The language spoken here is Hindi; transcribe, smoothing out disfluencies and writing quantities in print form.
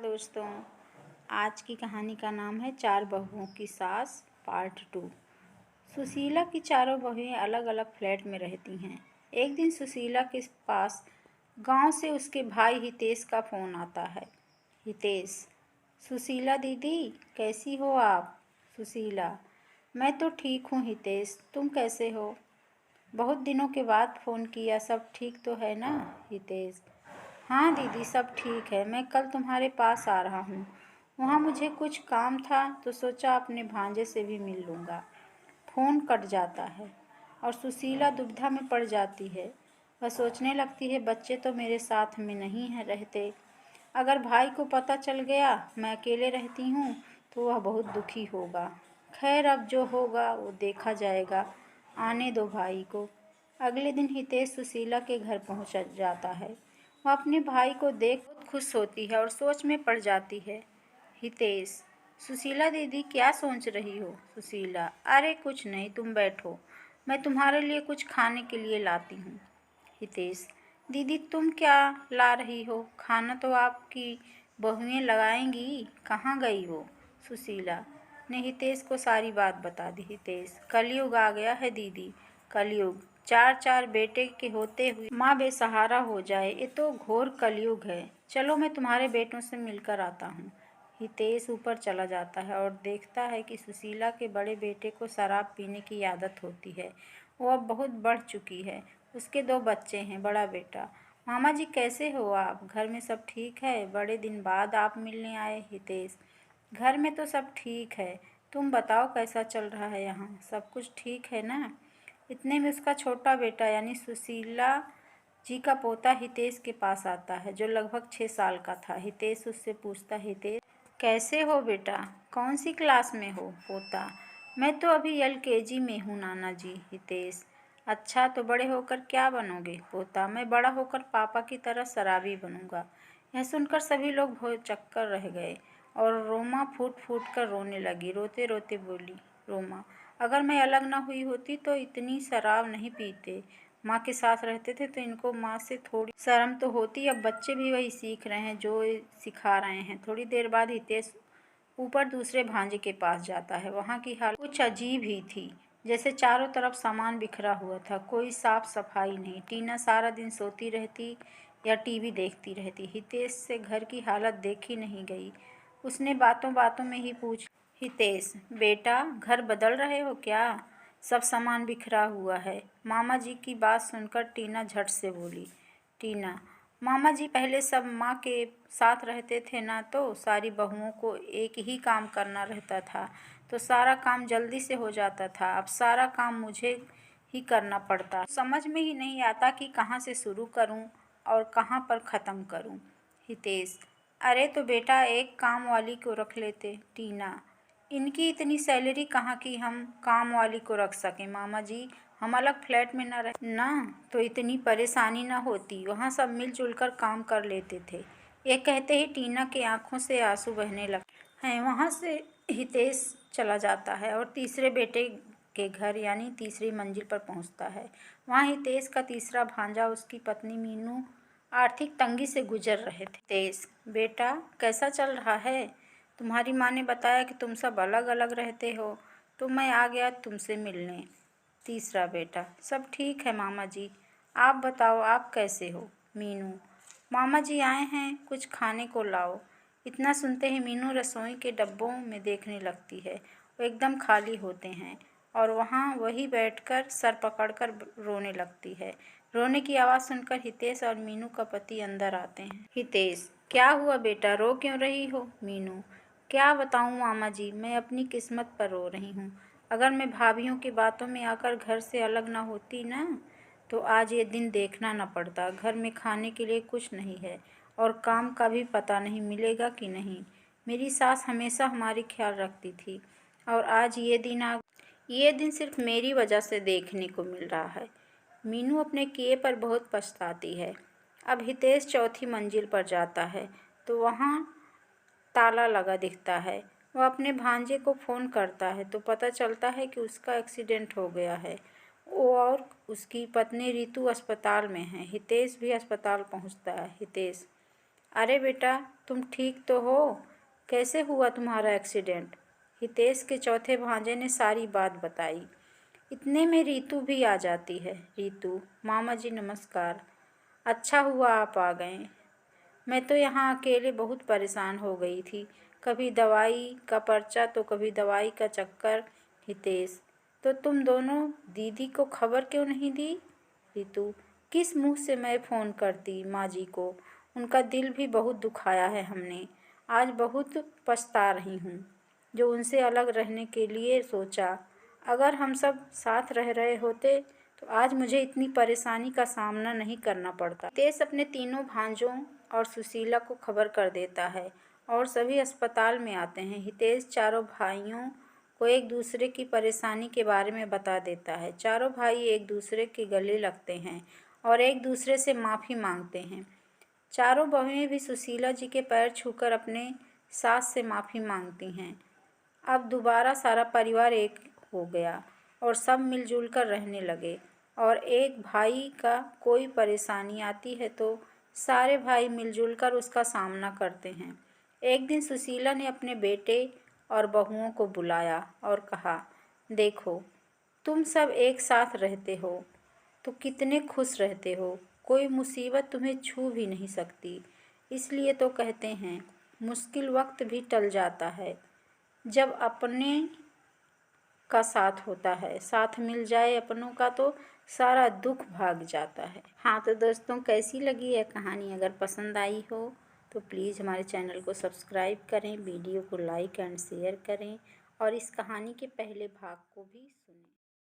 दोस्तों, आज की कहानी का नाम है चार बहुओं की सास पार्ट 2। सुशीला की चारों बहुएं अलग अलग फ्लैट में रहती हैं। एक दिन सुशीला के पास गांव से उसके भाई हितेश का फ़ोन आता है। हितेश: सुशीला दीदी, कैसी हो आप? सुशीला: मैं तो ठीक हूँ हितेश, तुम कैसे हो? बहुत दिनों के बाद फ़ोन किया, सब ठीक तो है ना? हितेश: हाँ दीदी, सब ठीक है। मैं कल तुम्हारे पास आ रहा हूँ। वहाँ मुझे कुछ काम था तो सोचा अपने भांजे से भी मिल लूँगा। फ़ोन कट जाता है और सुशीला दुविधा में पड़ जाती है। वह सोचने लगती है, बच्चे तो मेरे साथ में नहीं हैं रहते। अगर भाई को पता चल गया मैं अकेले रहती हूँ तो वह बहुत दुखी होगा। खैर, अब जो होगा वो देखा जाएगा। आने दो भाई को। अगले दिन हितेश सुशीला के घर पहुँच जाता है। वह अपने भाई को देख बहुत खुश होती है और सोच में पड़ जाती है। हितेश: सुशीला दीदी, क्या सोच रही हो? सुशीला: अरे कुछ नहीं, तुम बैठो, मैं तुम्हारे लिए कुछ खाने के लिए लाती हूँ। हितेश: दीदी तुम क्या ला रही हो? खाना तो आपकी बहुएं लगाएंगी, कहाँ गई वो? सुशीला ने हितेश को सारी बात बता दी। हितेश: कलयुग आ गया है दीदी, कलयुग। चार चार बेटे के होते हुए माँ बेसहारा हो जाए, ये तो घोर कलयुग है। चलो मैं तुम्हारे बेटों से मिलकर आता हूँ। हितेश ऊपर चला जाता है और देखता है कि सुशीला के बड़े बेटे को शराब पीने की आदत होती है। वो अब बहुत बढ़ चुकी है। उसके 2 बच्चे हैं। बड़ा बेटा: मामा जी कैसे हो आप? घर में सब ठीक है? बड़े दिन बाद आप मिलने आए। हितेश: घर में तो सब ठीक है, तुम बताओ कैसा चल रहा है यहाँ? सब कुछ ठीक है ना? इतने में उसका छोटा बेटा यानी सुशीला जी का पोता हितेश के पास आता है, जो लगभग 6 साल का था। हितेश उससे पूछता, हितेश कैसे हो बेटा? कौन सी क्लास में हो? पोता: मैं तो अभी LKG में हूँ नाना जी। हितेश: अच्छा, तो बड़े होकर क्या बनोगे? पोता: मैं बड़ा होकर पापा की तरह शराबी बनूंगा। यह सुनकर सभी लोग भौंचक्कर रह गए और रोमा फूट फूट कर रोने लगी। रोते रोते बोली रोमा: अगर मैं अलग ना हुई होती तो इतनी शराब नहीं पीते। माँ के साथ रहते थे तो इनको माँ से थोड़ी शर्म तो होती। अब बच्चे भी वही सीख रहे हैं जो सिखा रहे हैं। थोड़ी देर बाद हितेश ऊपर दूसरे भांजे के पास जाता है। वहाँ की हालत कुछ अजीब ही थी, जैसे चारों तरफ सामान बिखरा हुआ था, कोई साफ सफाई नहीं। टीना सारा दिन सोती रहती या टीवी देखती रहती। हितेश से घर की हालत देखी नहीं गई। उसने बातों बातों में ही पूछ, हितेश बेटा, घर बदल रहे हो क्या? सब सामान बिखरा हुआ है। मामा जी की बात सुनकर टीना झट से बोली। टीना: मामा जी पहले सब माँ के साथ रहते थे ना, तो सारी बहुओं को एक ही काम करना रहता था तो सारा काम जल्दी से हो जाता था। अब सारा काम मुझे ही करना पड़ता, समझ में ही नहीं आता कि कहाँ से शुरू करूँ और कहाँ पर ख़त्म करूँ। हितेश: अरे तो बेटा, एक काम वाली को रख लेते। टीना: इनकी इतनी सैलरी कहाँ कि हम काम वाली को रख सकें मामा जी? हम अलग फ्लैट में ना तो इतनी परेशानी ना होती, वहाँ सब मिलजुल कर काम कर लेते थे। ये कहते ही टीना की आंखों से आंसू बहने लगते हैं। वहाँ से हितेश चला जाता है और तीसरे बेटे के घर यानी तीसरी मंजिल पर पहुँचता है। वहाँ हितेश का तीसरा भांजा, उसकी पत्नी मीनू आर्थिक तंगी से गुजर रहे थे। हितेश: बेटा कैसा चल रहा है? तुम्हारी माँ ने बताया कि तुम सब अलग अलग रहते हो, तो मैं आ गया तुमसे मिलने। तीसरा बेटा: सब ठीक है मामा जी, आप बताओ आप कैसे हो? मीनू: मामा जी आए हैं, कुछ खाने को लाओ। इतना सुनते ही मीनू रसोई के डब्बों में देखने लगती है। वो एकदम खाली होते हैं और वहाँ वही बैठकर सर पकड़कर रोने लगती है। रोने की आवाज़ सुनकर हितेश और मीनू का पति अंदर आते हैं। हितेश: क्या हुआ बेटा, रो क्यों रही हो? मीनू: क्या बताऊँ मामा जी, मैं अपनी किस्मत पर रो रही हूँ। अगर मैं भाभीयों की बातों में आकर घर से अलग ना होती ना, तो आज ये दिन देखना न पड़ता। घर में खाने के लिए कुछ नहीं है और काम का भी पता नहीं मिलेगा कि नहीं। मेरी सास हमेशा हमारी ख्याल रखती थी और आज ये दिन सिर्फ मेरी वजह से देखने को मिल रहा है। मीनू अपने किए पर बहुत पछताती है। अब हितेश चौथी मंजिल पर जाता है तो वहाँ ताला लगा दिखता है। वह अपने भांजे को फ़ोन करता है तो पता चलता है कि उसका एक्सीडेंट हो गया है। वो और उसकी पत्नी रितु अस्पताल में हैं। हितेश भी अस्पताल पहुंचता है। हितेश: अरे बेटा, तुम ठीक तो हो? कैसे हुआ तुम्हारा एक्सीडेंट? हितेश के चौथे भांजे ने सारी बात बताई। इतने में रीतू भी आ जाती है। रीतू, मामा जी नमस्कार। अच्छा हुआ आप आ गए। मैं तो यहाँ अकेले बहुत परेशान हो गई थी। कभी दवाई का पर्चा तो कभी दवाई का चक्कर। हितेश, तो तुम दोनों दीदी को खबर क्यों नहीं दी? रीतू, किस मुंह से मैं फ़ोन करती माँ जी को? उनका दिल भी बहुत दुखाया है हमने। आज बहुत पछता रही हूँ जो उनसे अलग रहने के लिए सोचा। अगर हम सब साथ रह रहे होते तो आज मुझे इतनी परेशानी का सामना नहीं करना पड़ता। हितेश अपने तीनों भांजों और सुशीला को खबर कर देता है और सभी अस्पताल में आते हैं। हितेश चारों भाइयों को एक दूसरे की परेशानी के बारे में बता देता है। चारों भाई एक दूसरे के गले लगते हैं और एक दूसरे से माफ़ी मांगते हैं। चारों बहुएं भी सुशीला जी के पैर छूकर अपने सास से माफ़ी मांगती हैं। अब दोबारा सारा परिवार एक हो गया और सब मिलजुल कर रहने लगे। और एक भाई का कोई परेशानी आती है तो सारे भाई मिलजुल कर उसका सामना करते हैं। एक दिन सुशीला ने अपने बेटे और बहुओं को बुलाया और कहा, देखो, तुम सब एक साथ रहते हो तो कितने खुश रहते हो। कोई मुसीबत तुम्हें छू भी नहीं सकती। इसलिए तो कहते हैं मुश्किल वक्त भी टल जाता है जब अपने का साथ होता है। साथ मिल जाए अपनों का तो सारा दुख भाग जाता है। हाँ तो दोस्तों, कैसी लगी यह कहानी? अगर पसंद आई हो तो प्लीज़ हमारे चैनल को सब्सक्राइब करें, वीडियो को लाइक एंड शेयर करें और इस कहानी के पहले भाग को भी सुनें।